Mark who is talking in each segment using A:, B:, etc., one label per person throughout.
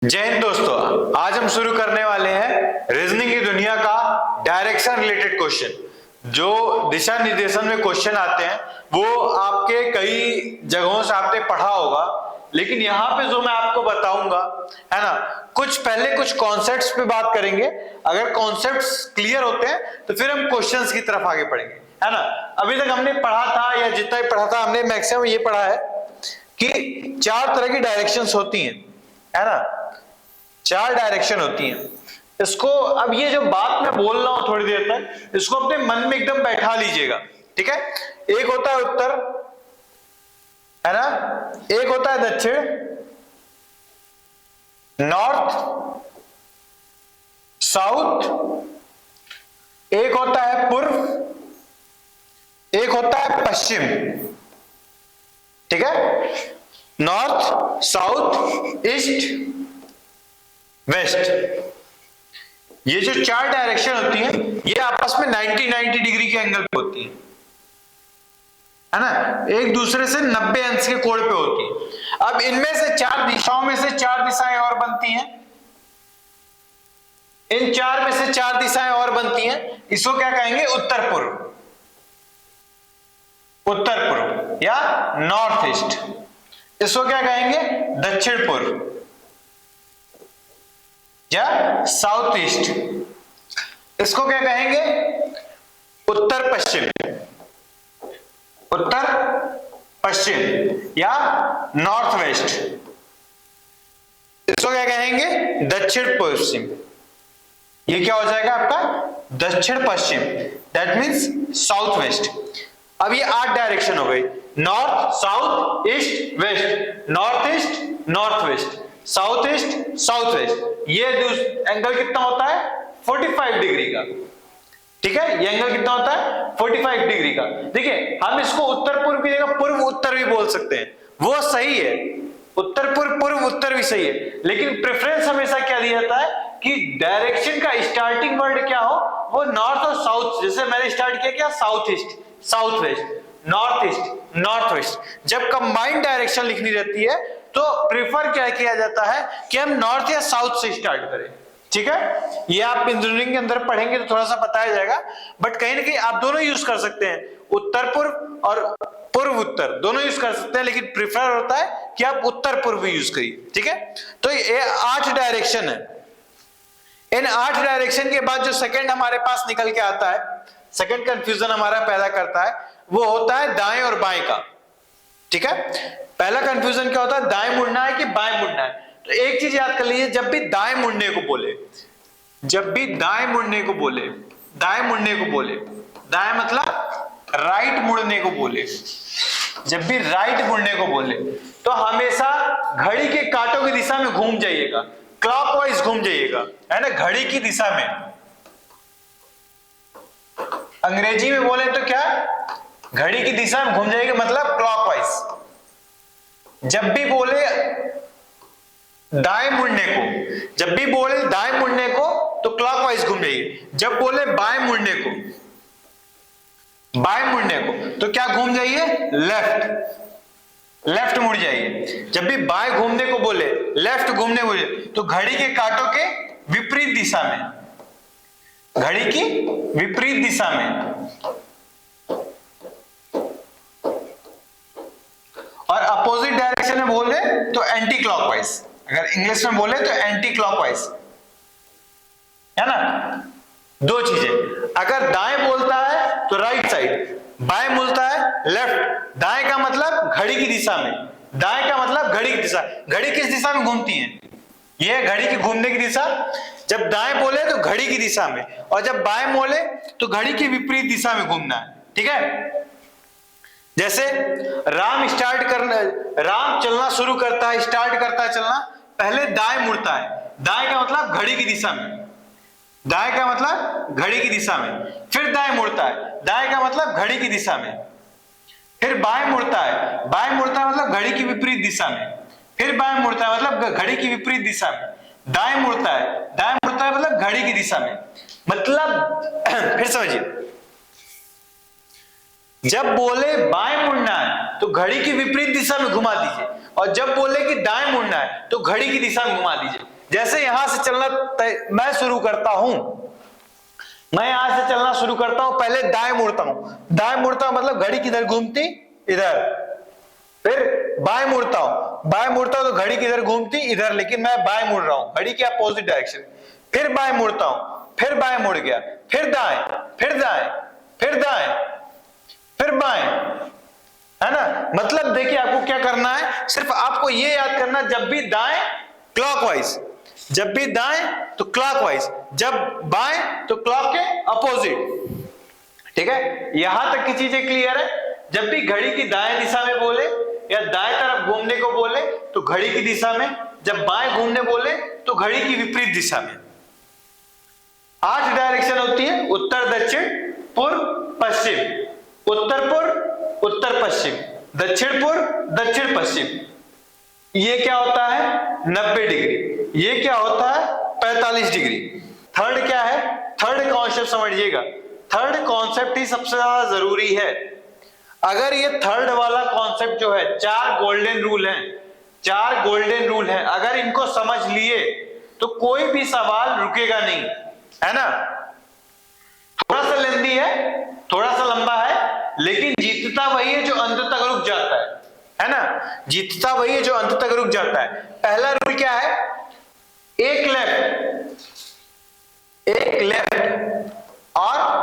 A: जय हिंद दोस्तों, आज हम शुरू करने वाले हैं रीजनिंग की दुनिया का डायरेक्शन रिलेटेड क्वेश्चन। जो दिशा निर्देशन में क्वेश्चन आते हैं वो आपके कई जगहों से आपने पढ़ा होगा, लेकिन यहाँ पे जो मैं आपको बताऊंगा है ना, कुछ कॉन्सेप्ट्स पे बात करेंगे। अगर कॉन्सेप्ट्स क्लियर होते हैं तो फिर हम क्वेश्चंस की तरफ आगे बढ़ेंगे, है ना। अभी तक हमने पढ़ा था, या जितना भी पढ़ा था हमने मैक्सिमम ये पढ़ा है कि चार तरह की डायरेक्शंस होती हैं, है ना। चार डायरेक्शन होती हैं। इसको अब ये जो बात मैं बोल रहा हूं थोड़ी देर तक, इसको अपने मन में एकदम बैठा लीजिएगा, ठीक है। एक होता है उत्तर, है ना, एक होता है दक्षिण, नॉर्थ, साउथ, एक होता है पूर्व, एक होता है पश्चिम, ठीक है। नॉर्थ, साउथ, ईस्ट, वेस्ट, ये जो चार डायरेक्शन होती हैं ये आपस में 90 डिग्री के एंगल पे होती हैं, है ना, एक दूसरे से 90 अंश के कोण पे होती है। अब इनमें से चार दिशाओं में से चार दिशाएं और बनती हैं, इन चार में से चार दिशाएं और बनती हैं। इसको क्या कहेंगे? उत्तर पूर्व, उत्तर पूर्व या नॉर्थ ईस्ट। इसको क्या कहेंगे? दक्षिण पूर्व या साउथ ईस्ट। इसको क्या कहेंगे? उत्तर पश्चिम, उत्तर पश्चिम या नॉर्थ वेस्ट। इसको क्या कहेंगे? दक्षिण पश्चिम। ये क्या हो जाएगा आपका? दक्षिण पश्चिम, दैट मींस साउथ वेस्ट। अब ये 8 डायरेक्शन हो गई, north, south, east, west, north east, north west, south east, south west. ये एंगल कितना होता है? 45 डिग्री का, ठीक है। ये एंगल कितना होता है? 45 डिग्री का। देखिए, हम इसको उत्तर पूर्व की जगह पूर्व उत्तर भी बोल सकते हैं, वो सही है। उत्तर पूर्व, पूर्व उत्तर भी सही है, लेकिन प्रेफरेंस हमेशा क्या दिया जाता है कि डायरेक्शन का स्टार्टिंग वर्ड क्या हो, वो नॉर्थ और साउथ। जैसे मैंने स्टार्ट किया क्या? South east, south waste, north east, north waste. जब कंबाइंड डायरेक्शन लिखनी रहती है तो प्रेफर क्या किया जाता है कि हम नॉर्थ या साउथ से स्टार्ट करें, ठीक है। ये आप इंजीनियरिंग के अंदर पढ़ेंगे तो थोड़ा सा बताया जाएगा, बट कहीं ना कहीं आप दोनों यूज कर सकते हैं, उत्तर पूर्व और पूर्व उत्तर दोनों यूज कर सकते हैं, लेकिन प्रेफर होता है कि आप उत्तर पूर्व यूज करिए, ठीक है। तो ये 8 डायरेक्शन है। इन 8 डायरेक्शन के बाद जो सेकंड हमारे पास निकल के आता है, सेकंड कंफ्यूजन हमारा पैदा करता है, वो होता है दाएं और बाएं का, ठीक है। पहला कंफ्यूजन क्या होता है? दाएं मुड़ना है कि बाएं मुड़ना है। तो एक चीज याद कर लीजिए, जब भी दाएं मुड़ने को बोले, जब भी दाएं मुड़ने को बोले, दाएं मुड़ने को बोले, दाएं मतलब राइट मुड़ने को बोले, जब भी राइट मुड़ने को बोले तो हमेशा घड़ी के कांटों की दिशा में घूम जाइएगा, क्लॉकवाइज घूम जाइएगा, है ना, घड़ी की दिशा में। अंग्रेजी में बोले तो क्या? घड़ी की दिशा में घूम जाएगा, मतलब क्लॉकवाइज। जब भी बोले दाएं मुड़ने को, जब भी बोले दाएं मुड़ने को तो क्लॉकवाइज घूम जाइए। जब बोले बाएं मुड़ने को, बाएं मुड़ने को तो क्या घूम जाइए? लेफ्ट, लेफ्ट मुड़ जाइए। जब भी बाएं घूमने को बोले, लेफ्ट घूमने बोले, तो घड़ी के कांटों के विपरीत दिशा में, घड़ी की विपरीत दिशा में। और अपोजिट डायरेक्शन में बोले तो एंटी क्लॉकवाइज, अगर इंग्लिश में बोले तो एंटी क्लॉकवाइज, है ना। दो चीजें, अगर दाएं बोलता है तो राइट साइड, बाएं बोलता है लेफ्ट। दाएं का मतलब घड़ी की दिशा में, दाएं का मतलब घड़ी की दिशा। घड़ी किस दिशा में घूमती है? ये घड़ी की घूमने की दिशा। जब दाएं बोले तो घड़ी की दिशा में, और जब बाएं बोले तो घड़ी की विपरीत दिशा में घूमना है, ठीक है। जैसे राम राम चलना शुरू करता है, स्टार्ट करता है चलना, पहले दाएं मुड़ता है। दाएं का मतलब घड़ी की दिशा में, दाएं का मतलब घड़ी की दिशा में। फिर दाएं मुड़ता है, दाएं का मतलब घड़ी की दिशा में। फिर बाएं मुड़ता है, बाएं मुड़ता है मतलब घड़ी की विपरीत दिशा में। फिर बाएं मुड़ता है मतलब घड़ी की विपरीत दिशा में। दाएं मुड़ता है, दाएं मुड़ता है मतलब घड़ी की दिशा में। मतलब फिर समझिए, जब बोले बाएं मुड़ना है तो घड़ी की विपरीत दिशा में घुमा दीजिए, और जब बोले कि दाएं मुड़ना है तो घड़ी की दिशा में घुमा दीजिए। जैसे यहां से चलना मैं शुरू करता हूं, मैं यहां से चलना शुरू करता हूं, पहले दाएं मुड़ता हूं, दाएं मुड़ता हूं मतलब घड़ी किधर घूमती, इधर। फिर बाएं मुड़ता हूं, बाएं मुड़ता हूं तो घड़ी किधर घूमती, इधर, लेकिन मैं बाएं मुड़ रहा हूं, घड़ी के अपोजिट डायरेक्शन। फिर बाएं मुड़ता हूं, फिर बाएं मुड़ गया, फिर दाएं, फिर दाएं, फिर दाएं, फिर बाएं, है ना। मतलब देखिए आपको क्या करना है, सिर्फ आपको ये याद करना, जब भी दाएं क्लॉकवाइज, जब भी दाएं तो क्लॉकवाइज, जब बाएं तो क्लॉक के अपोजिट। ठीक है, यहां तक की चीजें क्लियर है। जब भी घड़ी की दाएं दिशा में बोले या दाएं तरफ घूमने को बोले तो घड़ी की दिशा में, जब बाएं घूमने बोले तो घड़ी की विपरीत दिशा में। 8 डायरेक्शन होती है, उत्तर दक्षिण पूर्व पश्चिम, उत्तर पूर्व उत्तर पश्चिम, दक्षिण पूर्व दक्षिण पश्चिम। ये क्या होता है 90 डिग्री, ये क्या होता है 45 डिग्री। थर्ड क्या है, थर्ड कॉन्सेप्ट समझिएगा, थर्ड कॉन्सेप्ट ही सबसे ज्यादा जरूरी है। अगर ये थर्ड वाला कॉन्सेप्ट जो है, 4 गोल्डन रूल हैं, 4 गोल्डन रूल हैं, अगर इनको समझ लिए तो कोई भी सवाल रुकेगा नहीं, है ना। थोड़ा सा लेंदी है, थोड़ा सा लंबा है, लेकिन जीतता वही है जो अंत तक रुक जाता है ना। जीतता वही है जो अंत तक रुक जाता है। पहला रूल क्या है, एक लेफ्ट और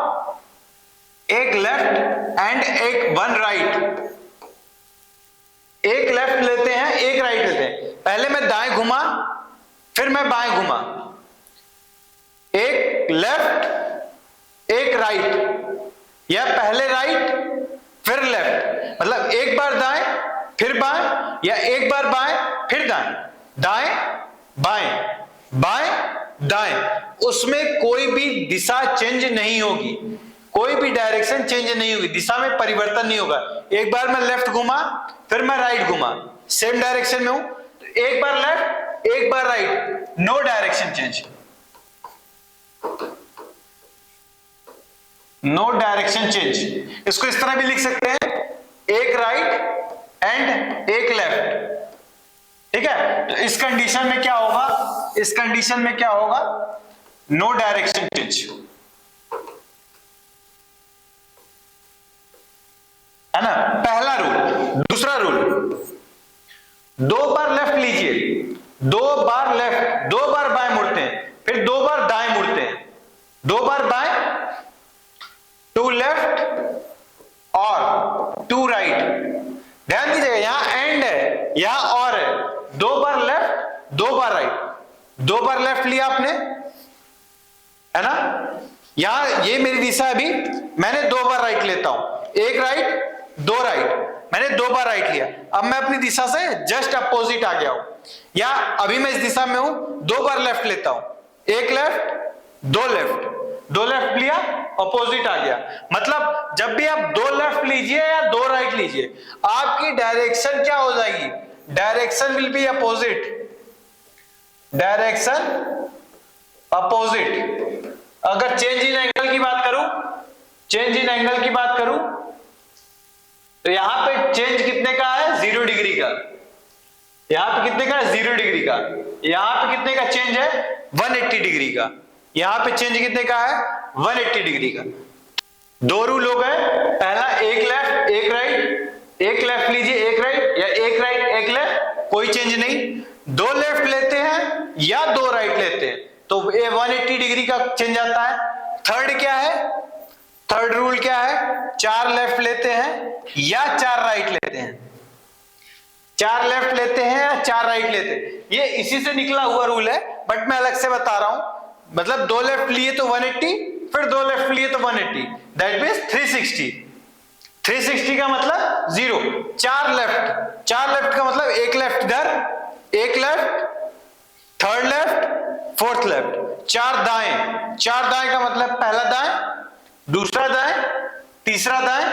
A: एक लेफ्ट एंड एक वन राइट। एक लेफ्ट लेते हैं, एक राइट लेते हैं। पहले मैं दाएं घुमा, फिर मैं बाएं घुमा, एक लेफ्ट एक राइट, या पहले राइट फिर लेफ्ट, मतलब एक बार दाएं फिर बाएं, या एक बार बाएं फिर दाएं, दाएं बाएं बाएं दाएं। उसमें कोई भी दिशा चेंज नहीं होगी, कोई भी डायरेक्शन चेंज नहीं होगी, दिशा में परिवर्तन नहीं होगा। एक बार मैं लेफ्ट घुमा फिर मैं राइट घुमा, सेम डायरेक्शन में हूं, तो एक बार लेफ्ट एक बार right, no direction change, no direction change. इसको इस तरह भी लिख सकते हैं, एक राइट एंड एक लेफ्ट। ठीक है, तो इस कंडीशन में क्या होगा, इस कंडीशन में क्या होगा, नो डायरेक्शन चेंज, है ना, पहला रूल। दूसरा रूल, 2 बार लेफ्ट लीजिए, 2 बार लेफ्ट, 2 बार बाएं मुड़ते हैं, फिर 2 बार दाएं मुड़ते हैं, 2 बार बाएं, 2 लेफ्ट और 2 राइट। ध्यान दीजिएगा, यहां एंड है, यहां और है, 2 बार लेफ्ट 2 बार राइट। 2 बार लेफ्ट लिया आपने, है ना, यहां ये मेरी दिशा है, अभी मैंने 2 बार राइट लेता हूं, एक राइट 2 राइट, मैंने 2 बार राइट लिया। अब मैं अपनी दिशा से जस्ट अपोजिट आ गया हूं, या अभी मैं इस दिशा में हूं, 2 बार लेफ्ट लेता हूं, एक लेफ्ट 2 लेफ्ट, 2 लेफ्ट लिया अपोजिट आ गया। मतलब जब भी आप 2 लेफ्ट लीजिए या 2 राइट लीजिए, आपकी डायरेक्शन क्या हो जाएगी, direction will be opposite, direction opposite. अगर चेंज इन एंगल की बात करूं, चेंज इन एंगल की बात करूं, तो यहां पे चेंज कितने का है 0 डिग्री का, यहां पे कितने का है 0 डिग्री का, यहां पे कितने का चेंज है 180 डिग्री का, यहां पे चेंज कितने का है 180 डिग्री का। 2 रूल हो गए, पहला एक लेफ्ट एक राइट, एक लेफ्ट लीजिए एक राइट, या एक राइट एक लेफ्ट, कोई चेंज नहीं। 2 लेफ्ट लेते हैं या 2 राइट लेते हैं तो ये 180 डिग्री का चेंज आता है। थर्ड क्या है, थर्ड रूल क्या है, 4 लेफ्ट लेते हैं या 4 राइट लेते हैं, 4 लेफ्ट लेते हैं या 4 राइट लेते हैं, ये इसी से निकला हुआ रूल है, बट मैं अलग से बता रहा हूं। मतलब 2 लेफ्ट लिए तो 180, फिर 2 लेफ्ट लिए तो 180, दैट मींस 360। 360 का मतलब 0, 4 लेफ्ट, 4 लेफ्ट का मतलब एक लेफ्ट इधर, एक left, third left, fourth left, 4 दाएं, 4 दाएं का मतलब पहला दाएं, दूसरा दाएं, तीसरा दाएं,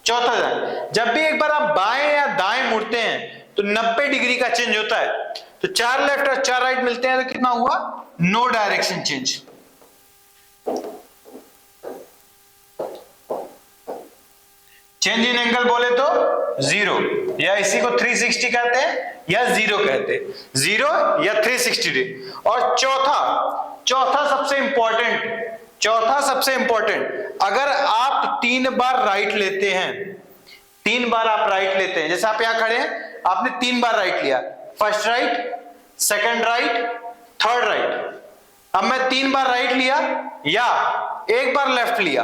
A: चौथा दाएं। जब भी एक बार आप बाएं या दाएं मुड़ते हैं तो 90 डिग्री का चेंज होता है। तो 4 लेफ्ट और 4 राइट मिलते हैं तो कितना हुआ, no direction change. Change in angle बोले तो 0, या इसी को 360 कहते हैं या 0 कहते हैं, 0 या 360 डिग्री। और चौथा सबसे इंपॉर्टेंट, अगर आप 3 बार राइट लेते हैं, 3 बार आप राइट लेते हैं, जैसे आप यहां खड़े हैं, आपने 3 बार राइट लिया, first right, second right, third right. अब मैं 3 बार राइट लिया या 1 बार लेफ्ट लिया,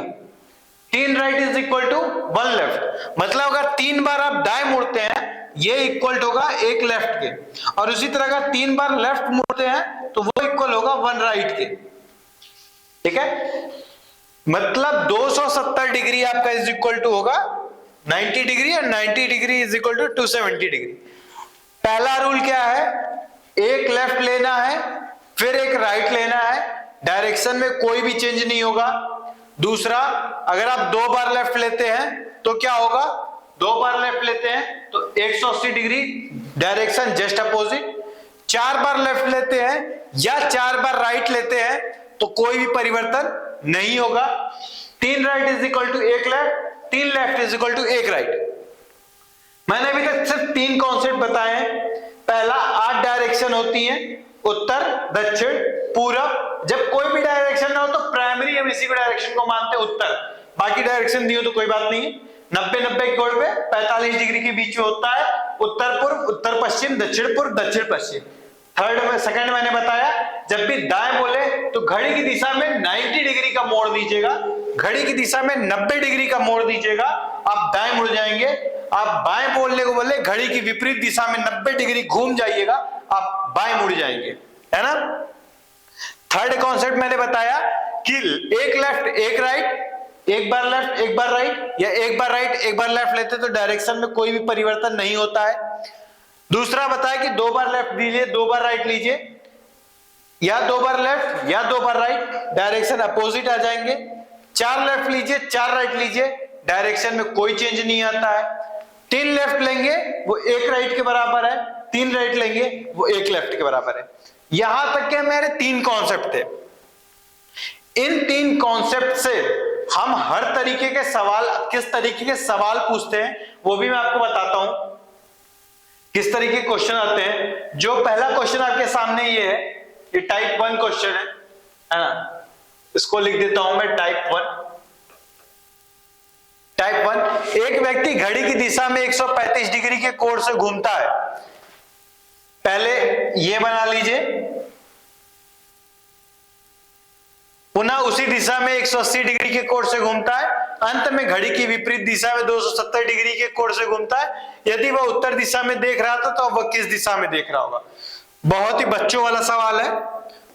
A: 3 right is equal to 1 left. मतलब अगर 3 बार आप दाएं मुड़ते हैं, ये इक्वल होगा 1 लेफ्ट के, और उसी तरह अगर 3 बार लेफ्ट मुड़ते हैं तो वो इक्वल होगा 1 राइट के। ठीक है, मतलब 270 डिग्री आपका इज इक्वल टू होगा 90 डिग्री, और 90 degree is equal to 270 degree. पहला रूल क्या है, एक लेफ्ट लेना है फिर एक राइट लेना है, डायरेक्शन में कोई भी चेंज नहीं होगा। दूसरा, अगर आप 2 बार लेफ्ट लेते हैं तो क्या होगा, 2 बार लेफ्ट लेते हैं तो 180 डिग्री, डायरेक्शन जस्ट अपोजिट। 4 बार लेफ्ट लेते हैं या 4 बार राइट लेते हैं तो कोई भी परिवर्तन नहीं होगा। 3 right is equal to 1 left, 3 left is equal to 1 right. मैंने अभी तक सिर्फ 3 कॉन्सेप्ट बताए हैं। पहला, 8 डायरेक्शन होती हैं, उत्तर, दक्षिण, पूरब। जब कोई भी डायरेक्शन ना हो तो प्राइमरी हम इसी को डायरेक्शन को मानते हैं उत्तर, बाकी डायरेक्शन दी हो तो कोई बात नहीं। 90-90 के कोण पे 45 डिग्री के बीच में होता है उत्तर पूर्व, उत्तर पश्चिम, दक्षिण पूर्व, दक्षिण पश्चिम। सेकंड मैंने बताया, जब भी दाएं बोले तो घड़ी की दिशा में 90 डिग्री का मोड़ दीजिएगा, घड़ी की दिशा में 90 डिग्री का मोड़ दीजिएगा, आप दाएं मुड़ जाएंगे। आप बाएं बोलने को बोले घड़ी की विपरीत दिशा में 90 डिग्री घूम जाइएगा, आप बाएं मुड़ जाएंगे, है ना। थर्ड कॉन्सेप्ट मैंने बताया कि एक लेफ्ट एक राइट, एक बार लेफ्ट एक बार राइट, या एक बार राइट एक बार लेफ्ट लेते तो डायरेक्शन में कोई भी परिवर्तन नहीं होता है। दूसरा बताया कि 2 बार लेफ्ट लीजिए, 2 बार राइट लीजिए, या 2 बार लेफ्ट या 2 बार राइट, डायरेक्शन अपोजिट आ जाएंगे। 4 लेफ्ट लीजिए, 4 राइट लीजिए, डायरेक्शन में कोई चेंज नहीं आता है। 3 लेफ्ट लेंगे वो 1 राइट के बराबर है, 3 राइट लेंगे वो 1 लेफ्ट के बराबर है। यहां तक के मेरे 3 कॉन्सेप्ट थे। इन 3 कॉन्सेप्ट से हम हर तरीके के सवाल, किस तरीके के सवाल पूछते हैं वो भी मैं आपको बताता हूं, किस तरीके के क्वेश्चन आते हैं। जो पहला क्वेश्चन आपके सामने ये है, ये टाइप 1 क्वेश्चन है ना, इसको लिख देता हूं मैं टाइप 1। टाइप 1, एक व्यक्ति घड़ी की दिशा में 135 डिग्री के कोण से घूमता है। पहले ये बना लीजिए, पुनः उसी दिशा में 180 डिग्री के कोण से घूमता है, अंत में घड़ी की विपरीत दिशा में 270 डिग्री के कोण से घूमता है। यदि वह उत्तर दिशा में देख रहा था तो वह किस दिशा में देख रहा होगा। बहुत ही बच्चों वाला सवाल है।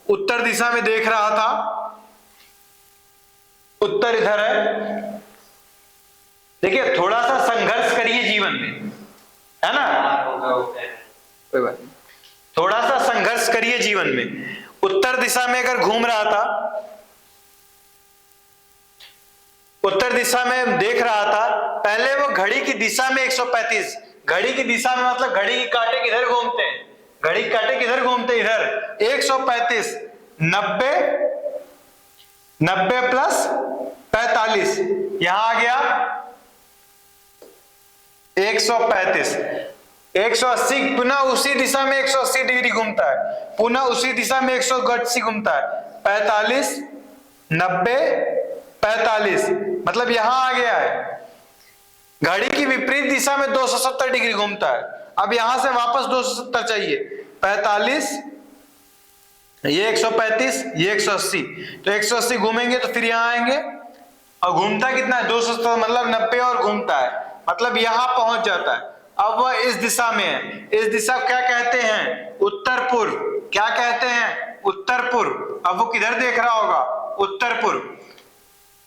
A: उत्तर दिशा में देख रहा था, उत्तर इधर है। देखिए, थोड़ा सा संघर्ष करिए जीवन में, है ना, कोई बात नहीं, थोड़ा सा संघर्ष करिए जीवन में। उत्तर दिशा में अगर घूम रहा था, उत्तर दिशा में देख रहा था, पहले वो घड़ी की दिशा में 135, घड़ी की दिशा में मतलब घड़ी की कांटे किधर घूमते हैं, घड़ी के कांटे किधर घूमते हैं, इधर। 135, 90 प्लस 45, यहां आ गया 135, 180, पुनः उसी दिशा में 180 डिग्री घूमता है, पुनः उसी दिशा में 180 घूमता है, 45, 90, 45, मतलब यहां आ गया है। घड़ी की विपरीत दिशा में 270 डिग्री घूमता है। अब यहां से वापस 270 चाहिए, 45, ये 135, ये 180, तो 180 घूमेंगे तो फिर यहां आएंगे, और घूमता कितना है, 270, मतलब 90 और घूमता है, मतलब यहां पहुंच जाता है। अब वह इस दिशा में है, इस दिशा क्या कहते हैं, उत्तर पूर्व। क्या कहते हैं, उत्तर पूर्व। अब वो किधर देख रहा होगा, उत्तर पूर्व।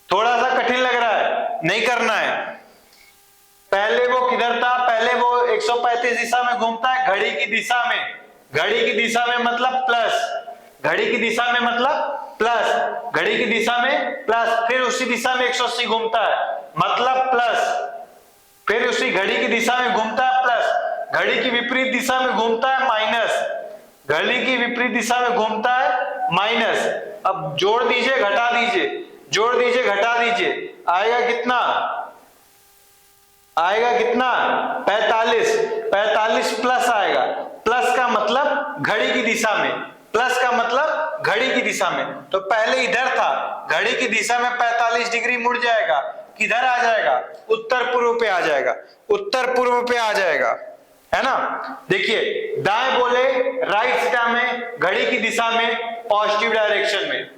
A: थोड़ा सा कठिन लग रहा है, नहीं करना है। पहले वो किधर था, पहले वो 135 दिशा में घूमता है, घड़ी की दिशा में, घड़ी की दिशा में मतलब प्लस, घड़ी की दिशा में मतलब प्लस, घड़ी की दिशा में प्लस, फिर उसी दिशा में 180 घूमता है मतलब प्लस, फिर उसी घड़ी की दिशा में घूमता है प्लस, घड़ी की विपरीत दिशा में घूमता है माइनस, घड़ी की विपरीत दिशा में घूमता है माइनस। अब जोड़ दीजिए घटा दीजिए, जोड़ दीजिए घटा दीजिए, आएगा कितना, आएगा कितना 45, 45 प्लस आएगा, प्लस का मतलब घड़ी की दिशा में, प्लस का मतलब घड़ी की दिशा में, तो पहले इधर था, घड़ी की दिशा में 45 डिग्री मुड़ जाएगा, किधर आ जाएगा, उत्तर पूर्व पे आ जाएगा, उत्तर पूर्व पे आ जाएगा, है ना। देखिए दाएं बोले राइट दिशा में, घड़ी की दिशा में पॉजिटिव डायरेक्शन में,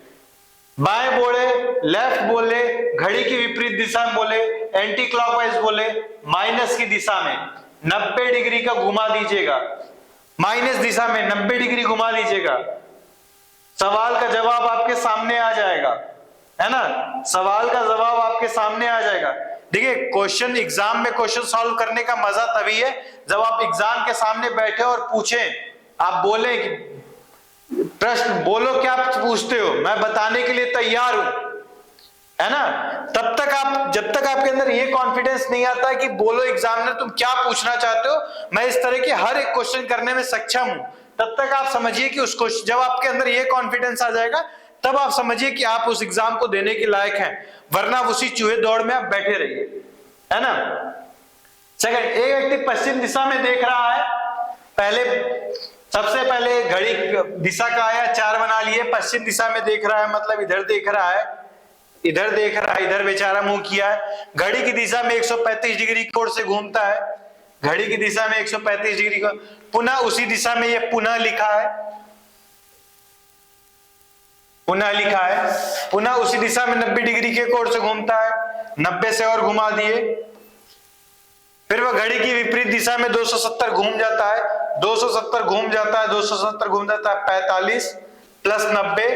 A: बाएं बोले लेफ्ट बोले घड़ी की विपरीत दिशा में बोले, एंटी क्लॉकवाइज बोले माइनस की दिशा में 90 डिग्री का घुमा दीजिएगा, माइनस दिशा में 90 डिग्री घुमा दीजिएगा, सवाल का जवाब आपके सामने आ जाएगा, है ना, सवाल का जवाब आपके सामने आ जाएगा। देखिए क्वेश्चन एग्जाम में क्वेश्चन सॉल्व करने का मजा तभी है जब आप एग्जाम के सामने बैठे और पूछें, आप बोले कि प्रश्न बोलो क्या पूछते हो, मैं बताने के लिए तैयार हूं, है ना। तब तक आप, जब तक आपके अंदर ये कॉन्फिडेंस नहीं आता है कि बोलो एग्जामिनर तुम क्या पूछना चाहते हो, मैं इस तरह के हर एक क्वेश्चन करने में सक्षम हूं, तब तक आप समझिए कि उसको, जब आपके अंदर ये कॉन्फिडेंस आ जाएगा तब आप समझिए कि आप उस एग्जाम को देने के लायक हैं, वरना उसी चूहे दौड़ में आप बैठे रहिए, है ना। सेकंड, एक व्यक्ति पश्चिम दिशा में देख रहा है, पहले सबसे पहले घड़ी दिशा का आया, 4 बना लिए, पश्चिम दिशा में देख रहा है मतलब इधर देख रहा है, इधर देख रहा है, इधर बेचारा मुंह किया है, घड़ी की दिशा में 135 डिग्री कोण से घूमता है, घड़ी की दिशा में 135 डिग्री को, पुनः उसी दिशा में ये पुनः लिखा है, पुनः लिखा है, पुनः उसी दिशा में 90 डिग्री के कोण से घूमता है, 90 से और घुमा दिए, फिर वह घड़ी की विपरीत दिशा में 270 घूम जाता है, 270 घूम जाता है, 270 घूम जाता है, 45 प्लस 90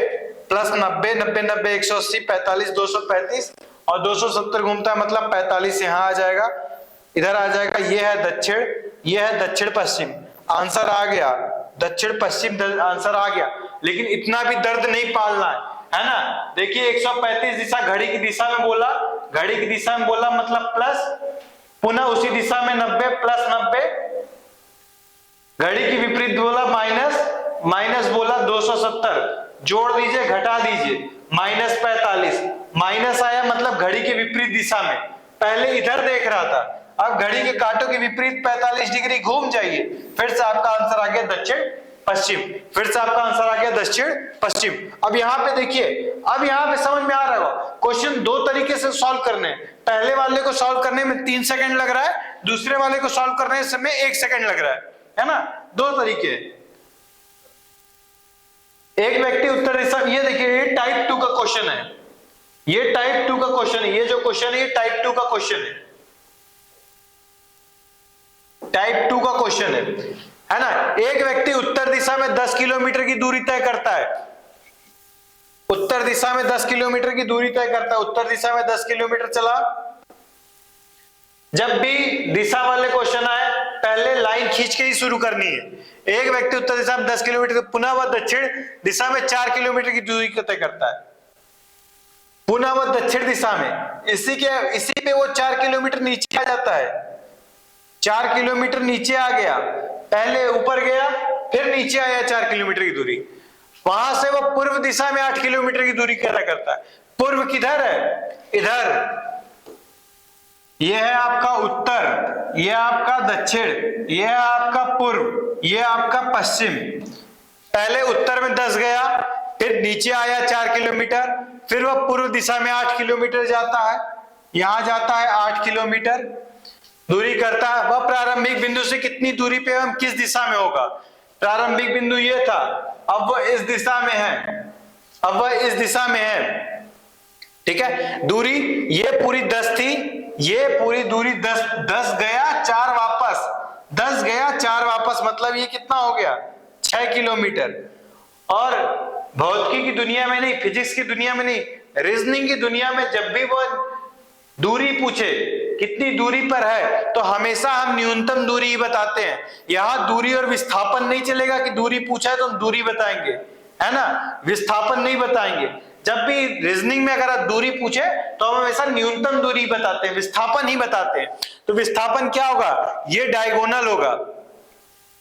A: प्लस 90, 90 90 180, 45 235 और 270 घूमता है मतलब 45 यहां आ जाएगा, इधर आ जाएगा, ये है दक्षिण, ये है दक्षिण पश्चिम, आंसर आ गया, दक्षिण पश्चिम आंसर आ गया। लेकिन इतना भी दर्द नहीं पालना है ना। देखिए 135 दिशा घड़ी की दिशा में बोला, घड़ी की दिशा में बोला मतलब प्लस, पुनः उसी दिशा में 90 प्लस 90, घड़ी की विपरीत बोला माइनस, माइनस बोला 270, जोड़ दीजिए घटा दीजिए, माइनस 45, माइनस आया मतलब घड़ी के विपरीत दिशा में, पहले इधर देख रहा था, अब घड़ी के कांटों के विपरीत 45 डिग्री घूम जाइए, फिर से आपका आंसर आ गया दक्षिण पश्चिम, फिर से आपका आंसर आ गया दक्षिण पश्चिम। अब यहाँ पे देखिए, अब यहाँ पे समझ में आ रहा होगा, क्वेश्चन दो तरीके से सॉल्व करने हैं, पहले वाले को सॉल्व करने में 3 सेकंड लग रहा है, दूसरे वाले को सॉल्व करने में 1 सेकंड लग रहा है ना, दो तरीके। एक व्यक्ति उत्तर दिशा, ये देखिए ये टाइप 2 का क्वेश्चन है, ये टाइप 2 का क्वेश्चन है, ये जो क्वेश्चन है ये टाइप 2 का क्वेश्चन है, टाइप 2 का क्वेश्चन है ना। एक व्यक्ति उत्तर दिशा में 10 किलोमीटर की दूरी तय करता है, उत्तर दिशा में 10 किलोमीटर की दूरी तय करता है, उत्तर दिशा में 10 किलोमीटर चला। जब भी दिशा वाले क्वेश्चन आए पहले लाइन खींच के ही शुरू करनी है। एक व्यक्ति उत्तर दिशा में 10 किलोमीटर, पुनः वह दक्षिण दिशा में 4 किलोमीटर की दूरी तय करता है, पुनः वह दक्षिण दिशा में, इसी पे वो 4 किलोमीटर नीचे आ जाता है, 4 किलोमीटर नीचे आ गया, पहले ऊपर गया फिर नीचे आया 4 किलोमीटर की दूरी, वहां से वो पूर्व दिशा में 8 किलोमीटर की दूरी तय करता है। पूर्व किधर है, इधर, यह है आपका उत्तर, यह आपका दक्षिण, यह है आपका पूर्व, यह आपका पश्चिम। पहले उत्तर में 10 गया, फिर नीचे आया 4 किलोमीटर, फिर वह पूर्व दिशा में 8 किलोमीटर जाता है, यहां जाता है 8 किलोमीटर दूरी करता है। वह प्रारंभिक बिंदु से कितनी दूरी पे हम किस दिशा में होगा, प्रारंभिक बिंदु ये था, अब वह इस दिशा में है, अब वह इस दिशा में है, ठीक है। दूरी ये पूरी 10 थी, ये पूरी दूरी 10 गया 4 वापस, 10 गया 4 वापस, मतलब ये कितना हो गया 6 किलोमीटर। और भौतिकी की दुनिया में नहीं, फिजिक्स की दुनिया में नहीं, रीजनिंग की दुनिया में जब भी वो दूरी पूछे कितनी दूरी पर है तो हमेशा हम न्यूनतम दूरी ही बताते हैं। यहां दूरी और विस्थापन नहीं चलेगा कि दूरी पूछा है तो हम दूरी बताएंगे, है ना, विस्थापन नहीं बताएंगे। जब भी रीजनिंग में अगर आप दूरी पूछे तो हम हमेशा न्यूनतम दूरी बताते हैं, विस्थापन ही बताते हैं। तो विस्थापन क्या होगा, ये डायगोनल होगा,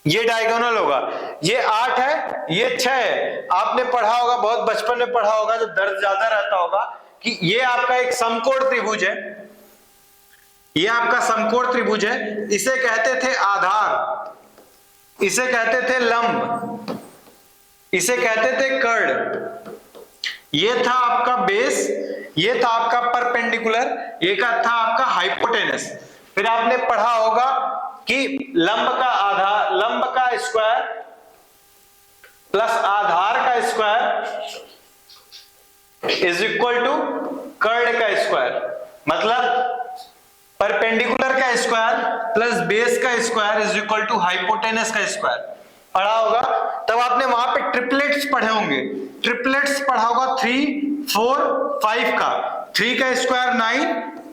A: ये डायगोनल होगा, ये 8 है, ये 6 है। आपने पढ़ा होगा, बहुत बचपन में पढ़ा होगा, जो दर्द ज्यादा रहता होगा, कि ये आपका एक समकोण त्रिभुज है, ये आपका समकोण त्रिभुज है, इसे कहते थे आधार, इसे कहते थे लंब, इसे कहते थे कर्ण। ये था आपका बेस, ये था आपका परपेंडिकुलर, ये का था आपका हाइपोटेनस। फिर आपने पढ़ा होगा कि लंब का आधार, लंब का स्क्वायर प्लस आधार का स्क्वायर इज इक्वल टू कर्ण का स्क्वायर, मतलब परपेंडिकुलर का स्क्वायर प्लस बेस का square is equal to hypotenuse का स्क्वायर। पढ़ा होगा, तब आपने वहां पे ट्रिपलेट्स पढ़े होंगे, ट्रिपलेट्स पढ़ा होगा 3, 4, 5 का, 3 का स्क्वायर 9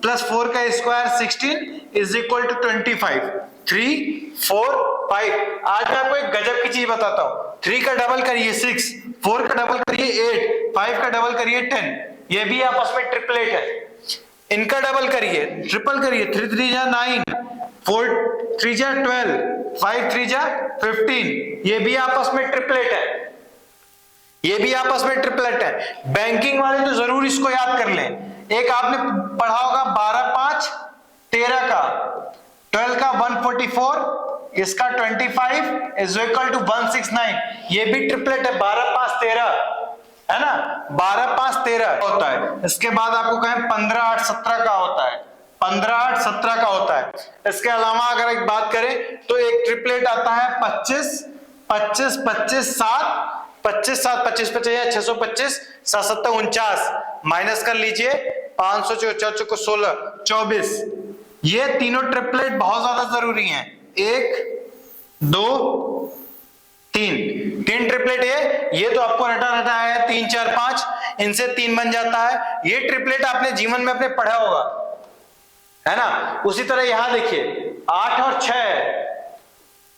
A: प्लस 4 का स्क्वायर 16 इज इक्वल टू 25। 3, 4, 5। आज मैं आपको एक गजब की चीज बताता हूं, 3 का डबल करिए 6, 4 का डबल करिए 8, 5 का डबल करिए 10, ये भी आपस में ट्रिपलेट है। इनका डबल करिए, ट्रिपल करिए, 3 3 जा 9, 4 3 जा 12, 5 3 जा 15, ये भी आपस में ट्रिपलेट है, ये भी आपस में ट्रिपलेट है। बैंकिंग वाले तो जरूर इसको याद कर लें। एक आपने पढ़ा होगा 12 5 13 का, 12 का 144, इसका 25 इज इक्वल टू 169, ये भी ट्रिपलेट है, 12 5 13 है ना, 12 5 13 होता है। इसके बाद आपको कहें 15 8 17 का होता है, 15 8 17 का होता है। इसके अलावा अगर एक बात करें तो एक ट्रिपलेट आता है 25 25 25 7, 25 7 25 25 या 625 7 7 49, माइनस कर लीजिए 500 4 को 16 24। ये तीनों ट्रिपलेट बहुत ज्यादा जरूरी हैं। 1 2 तीन ट्रिपलेट ये तो आपको रटा रटा है 3 4 5, इनसे 3 बन जाता है। ये ट्रिपलेट आपने जीवन में अपने पढ़ा होगा, है ना। उसी तरह यहां देखिए 8 और 6,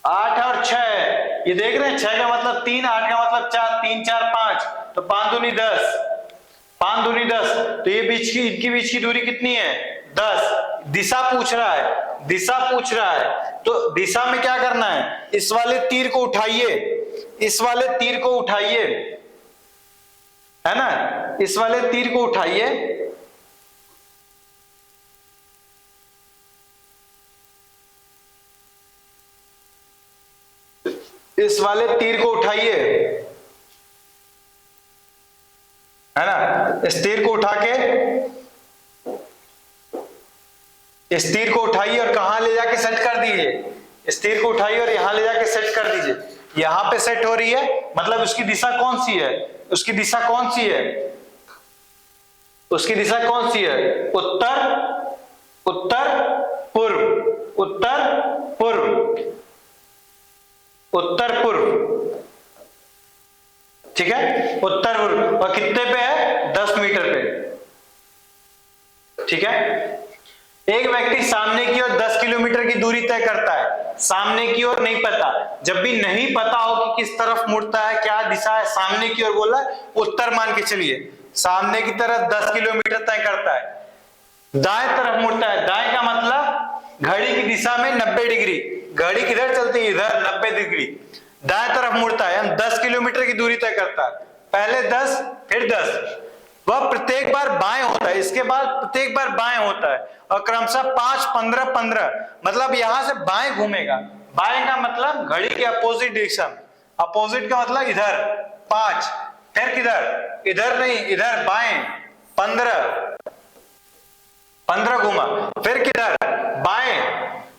A: 8 और 6, ये देख रहे हैं 6 का मतलब 3, 8 का मतलब 4, 3 4 5, तो 5 दूनी 10, 5 दूनी 10, तो ये बीच की, इनकी बीच की दूरी कितनी है 10। दिशा पूछ रहा है, दिशा पूछ रहा है, तो दिशा में क्या करना है, इस वाले तीर को उठाइए, इस वाले तीर को उठाइए, है ना, इस वाले तीर को उठाइए, इस वाले तीर को उठाइए, है ना, इस तीर को उठा के, इस तीर को उठाइए और कहां ले जाके सेट कर दीजिए, इस तीर को उठाइए और यहां ले जाके सेट कर दीजिए। यहां पे सेट हो रही है, मतलब उसकी दिशा कौन सी है, उसकी दिशा कौन सी है, उसकी दिशा कौन सी है, उत्तर उत्तर पूर्व, उत्तर पूर्व, उत्तर पूर्व, ठीक है, उत्तर पूर्व। और कितने पे है 10 मीटर पे, ठीक है। एक व्यक्ति सामने की ओर 10 किलोमीटर की दूरी तय करता है, सामने की ओर नहीं पता, जब भी नहीं पता हो कि किस तरफ मुड़ता है, क्या दिशा है, सामने की ओर बोला उत्तर मान के चलिए, सामने की तरफ 10 किलोमीटर तय करता है, दाएं तरफ मुड़ता है, दाएं का मतलब घड़ी की दिशा में 90 डिग्री, घड़ी किधर चलती है इधर 90 डिग्री, दाएं तरफ मुड़ता है, हम 10 किलोमीटर की दूरी तय करता है, पहले 10 फिर 10, वह प्रत्येक बार बाएं होता है, इसके बाद प्रत्येक बार बाएं होता है, और क्रमशः 5 15 15, मतलब यहां से बाएं घूमेगा, बाएं का मतलब घड़ी के अपोजिट डायरेक्शन, अपोजिट का मतलब इधर 5, फिर किधर, इधर नहीं इधर बाएं 15 15 घूमा, फिर किधर बाएं,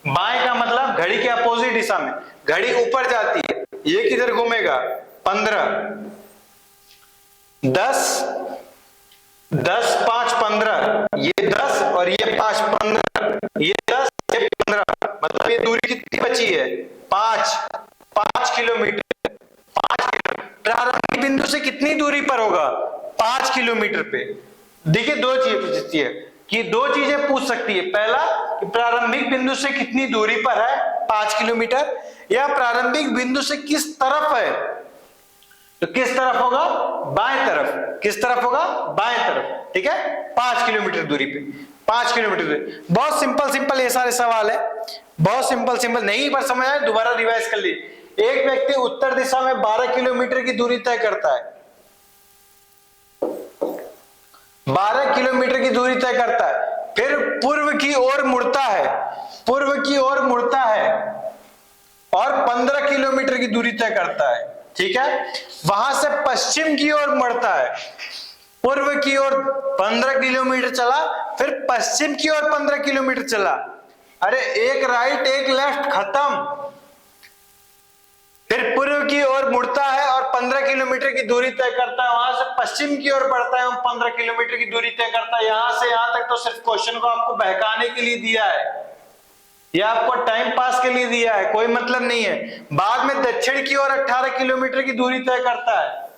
A: बाएं का मतलब घड़ी के अपोजिट दिशा में, घड़ी ऊपर जाती है, ये किधर घूमेगा 15, 10 10 5 15, ये 10 और ये 5 15, ये 10 ये 15, मतलब ये दूरी कितनी बची है 5 किलोमीटर, 5 किलोमीटर। प्रारंभिक बिंदु से कितनी दूरी पर होगा 5 किलोमीटर पे। देखिए दो चीजें पूछती है कि दो चीजें पूछ सकती है, पहला कि प्रारंभिक बिंदु से कितनी दूरी पर है 5 किलोमीटर, या प्रारंभिक बिंदु से किस तरफ है, तो किस तरफ होगा बाएं तरफ, किस तरफ होगा बाएं तरफ, ठीक है 5 किलोमीटर दूरी पे, 5 किलोमीटर दूरी। बहुत सिंपल सिंपल ये सारे सवाल है, बहुत सिंपल सिंपल, नहीं पर समझ आए दोबारा रिवाइज कर लीजिए। एक व्यक्ति उत्तर दिशा में 12 किलोमीटर की दूरी तय करता है, 12 किलोमीटर की दूरी तय करता है, फिर पूर्व की ओर मुड़ता है, पूर्व की ओर मुड़ता है और 15 किलोमीटर की दूरी तय करता है। ठीक है, वहां से पश्चिम की ओर मुड़ता है, पूर्व की ओर 15 किलोमीटर चला, फिर पश्चिम की ओर 15 किलोमीटर चला। अरे एक राइट एक लेफ्ट, खत्म। फिर पूर्व की ओर मुड़ता है और 15 किलोमीटर की दूरी तय करता है, वहां से पश्चिम की ओर बढ़ता है और 15 किलोमीटर की दूरी तय करता है। यहां से यहां तक तो सिर्फ क्वेश्चन को आपको बहकाने के लिए दिया है, यह आपको टाइम पास के लिए दिया है, कोई मतलब नहीं है। बाद में दक्षिण की ओर 18 किलोमीटर की दूरी तय करता है,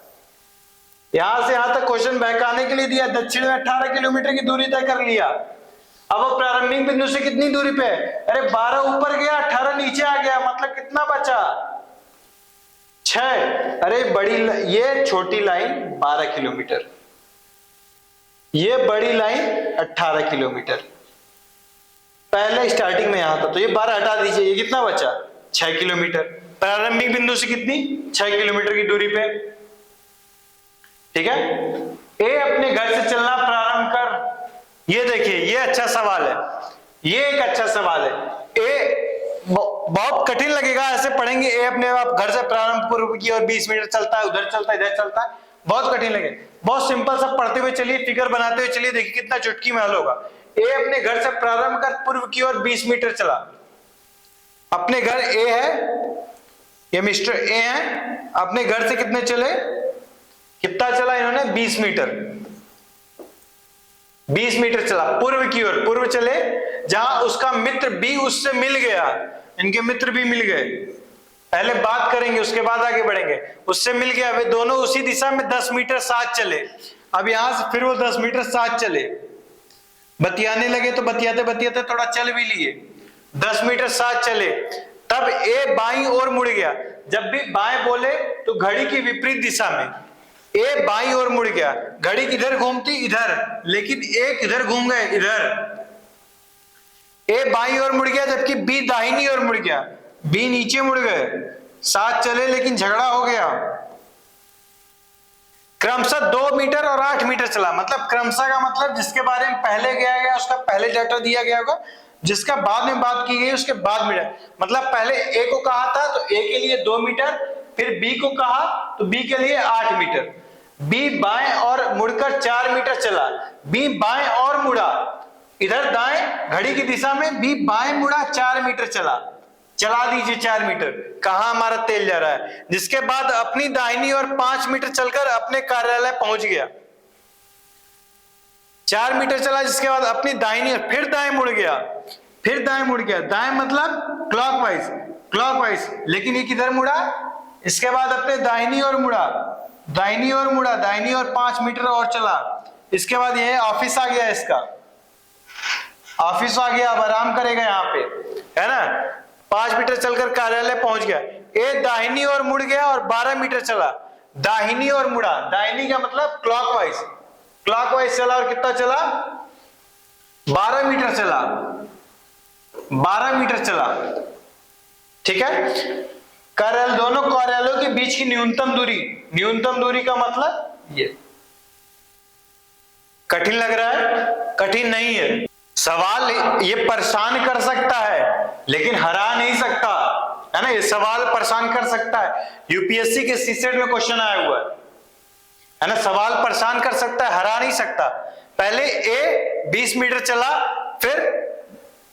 A: यहां से यहां तक क्वेश्चन बहकाने के लिए दिया। दक्षिण में 18 किलोमीटर की दूरी तय कर लिया। अब वो प्रारंभिक बिंदु से कितनी दूरी पे है? अरे 12 ऊपर गया, 18 नीचे आ गया, मतलब कितना बचा? 6। अरे बड़ी ये छोटी लाइन 12 किलोमीटर, ये बड़ी लाइन 18 किलोमीटर। पहले स्टार्टिंग में यहां था, तो ये 12 हटा दीजिए, ये कितना बचा? 6 किलोमीटर। प्रारंभिक बिंदु से कितनी? 6 किलोमीटर की दूरी पे। ठीक है, ए अपने घर से चलना प्रारंभ कर। ये देखिए, ये अच्छा सवाल है, ये एक अच्छा सवाल है। ए बहुत कठिन लगेगा ऐसे पढ़ेंगे, ए अपने आप घर से प्रारंभ पूर्व की और 20 मीटर चलता है, उधर चलता है, इधर चलता है, बहुत कठिन लगे। बहुत सिंपल सा पढ़ते हुए चलिए, फिगर बनाते हुए चलिए, देखिए कितना चुटकी में हल होगा। ए अपने घर से प्रारंभ कर पूर्व की ओर 20 मीटर चला। अपने घर ए है, ये मिस्टर ए है, अपने घर से कितने चले? कितना चला इन्होंने? 20 मीटर। 20 मीटर चला पूर्व की ओर, पूर्व चले जहां उसका मित्र बी उससे मिल गया। इनके मित्र भी मिल गए, पहले बात करेंगे उसके बाद आगे बढ़ेंगे। उससे मिल गया, वे दोनों उसी दिशा में 10 मीटर साथ चले। अब यहां से फिर वो 10 मीटर साथ चले, बतियाने लगे तो बतियाते बतियाते थोड़ा चल भी लिए, 10 मीटर साथ चले। तब ए बाईं ओर मुड़ गया। जब भी बाएं बोले तो घड़ी की विपरीत दिशा में। ए बाईं ओर मुड़ गया, घड़ी किधर घूमती? इधर, लेकिन ए किधर घूम गए? इधर। ए बाईं ओर मुड़ गया, जबकि बी दाहिनी ओर मुड़ गया। बी नीचे मुड़ गए, साथ चले लेकिन झगड़ा हो गया। क्रमशः 2 मीटर और 8 मीटर चला। मतलब क्रमशः का मतलब जिसके बारे में पहले गया उसका पहले डाटा दिया गया होगा, जिसका बाद में बात की गई उसके बाद में। मतलब पहले ए को कहा था तो ए के लिए 2 मीटर, फिर बी को कहा तो बी के लिए 8 मीटर। बी बाएं और मुड़कर 4 मीटर चला। बी बाएं और मुड़ा, इधर दाएं घड़ी की दिशा में, बी बाएं मुड़ा 4 मीटर चला। चला दीजिए 4 मीटर, कहां हमारा तेल जा रहा है। जिसके बाद अपनी दाहिनी ओर 5 मीटर चलकर अपने कार्यालय पहुंच गया। 4 मीटर चला, जिसके बाद अपनी दाहिनी ओर फिर दाएं मुड़ गया, फिर दाएं मुड़ गया। दाएं मतलब क्लॉकवाइज, क्लॉकवाइज, लेकिन ये किधर मुड़ा? इसके बाद अपने दाहिनी ओर मुड़ा, दाहिनी ओर मुड़ा, दाहिनी ओर 5 मीटर और चला। इसके बाद ये ऑफिस आ गया, इसका ऑफिस आ गया, अब आराम करेगा यहाँ पे, है ना। 5 मीटर चलकर कार्यालय पहुंच गया। ए दाहिनी ओर मुड़ गया और 12 मीटर चला। दाहिनी ओर मुड़ा, दाहिनी का मतलब क्लॉकवाइज, क्लॉकवाइज चला और कितना चला? 12 मीटर चला, 12 मीटर चला। ठीक है, कार्यालय, दोनों कार्यालयों के बीच की न्यूनतम दूरी, न्यूनतम दूरी का मतलब ये। कठिन लग रहा है? कठिन नहीं है। सवाल ये परेशान कर सकता है लेकिन हरा नहीं सकता, है ना। ये सवाल परेशान कर सकता है, यूपीएससी के सीसेट में क्वेश्चन आया हुआ है ना। सवाल परेशान कर सकता है, हरा नहीं सकता। पहले ए 20 मीटर चला, फिर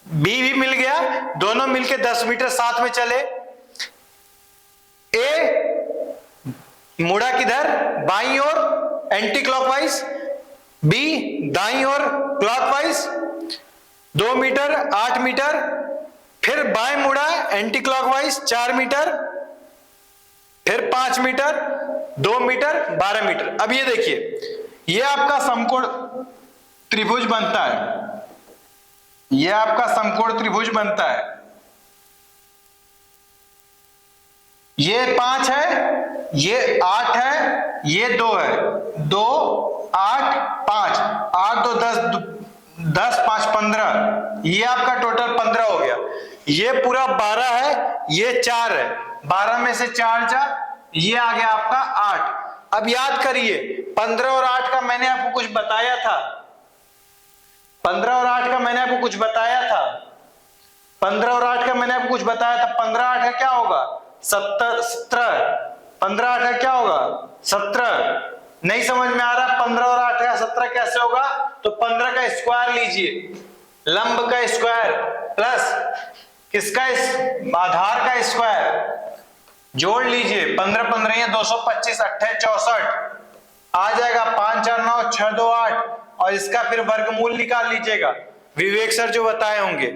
A: बी भी मिल गया, दोनों मिलके 10 मीटर साथ में चले। ए मुड़ा किधर? बाईं ओर एंटी क्लॉकवाइज, बी दाईं ओर क्लॉकवाइज। 2 मीटर 8 मीटर, फिर बाएं मुड़ा एंटी क्लॉकवाइज 4 मीटर, फिर 5 मीटर, 2 मीटर, 12 मीटर। अब ये देखिए, ये आपका समकोण त्रिभुज बनता है, ये आपका समकोण त्रिभुज बनता है। ये 5 है, ये 8 है, ये 2 है, 2 8 5, 8 2 10, 10 5 15, ये आपका टोटल 15 हो गया। ये पूरा 12 है, ये 4 है, 12 में से 4 जा, ये आ गया आपका 8। अब याद करिए 15 और 8 का मैंने आपको कुछ बताया था, 15 और 8 का मैंने आपको कुछ बताया था, 15 और 8 का मैंने आपको कुछ बताया था। 15 8 का क्या होगा? 17। 15 8 का क्या होगा? 17। नहीं समझ में आ रहा 15 और 8 का 17 कैसे होगा? तो 15 का स्क्वायर लीजिए, लंब का स्क्वायर प्लस किसका, आधार का स्क्वायर, जोड़ लीजिए। 15 15 225, 28 64 आ जाएगा। 5 4 9 6 2 8 और इसका फिर वर्गमूल निकाल लीजिएगा, विवेक सर जो बताए होंगे।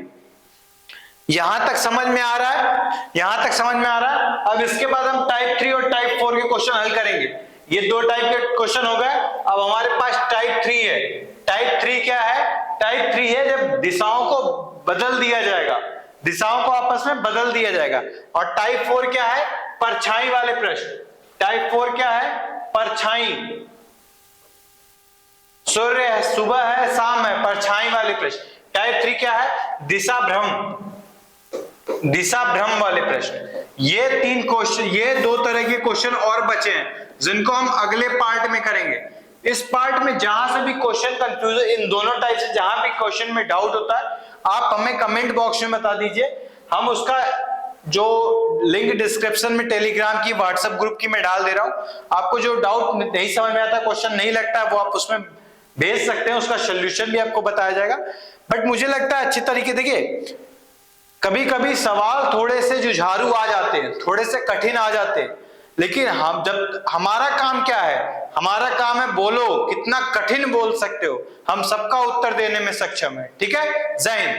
A: यहां तक समझ में आ रहा है? यहां तक समझ में आ रहा है? अब इसके बाद हम टाइप 3 और टाइप 4 के क्वेश्चन हल करेंगे। ये दो टाइप के क्वेश्चन हो गए। अब हमारे पास टाइप 3 है। टाइप 3 क्या है? टाइप 3 है जब दिशाओं को बदल दिया जाएगा, दिशाओं को आपस में बदल दिया जाएगा। और टाइप 4 क्या है? परछाई वाले प्रश्न। टाइप 4 क्या है? परछाई। सूर्य है, सुबह है, शाम है, परछाई वाले प्रश्न। टाइप 3 क्या है? दिशा भ्रम, दिशा भ्रम वाले प्रश्न। ये 3 क्वेश्चन, ये 2 तरह के क्वेश्चन और बचे हैं जिनको हम अगले पार्ट में करेंगे। इस पार्ट में जहां से भी क्वेश्चन कंफ्यूज, इन दोनों टाइप से जहां भी क्वेश्चन में डाउट होता है, आप हमें कमेंट बॉक्स में बता दीजिए। हम उसका जो लिंक डिस्क्रिप्शन में टेलीग्राम की, व्हाट्सएप ग्रुप की मैं डाल दे रहा हूं। आपको जो डाउट नहीं समझ में आता, क्वेश्चन नहीं लगता है, वो आप उसमें भेज सकते हैं, उसका सोल्यूशन भी आपको बताया जाएगा। बट मुझे लगता है अच्छी तरीके, देखिए कभी कभी सवाल थोड़े से जुझारू आ जाते हैं, थोड़े से कठिन आ जाते हैं, लेकिन हम जब, हमारा काम क्या है? हमारा काम है बोलो, कितना कठिन बोल सकते हो, हम सबका उत्तर देने में सक्षम है। ठीक है, जय हिंद।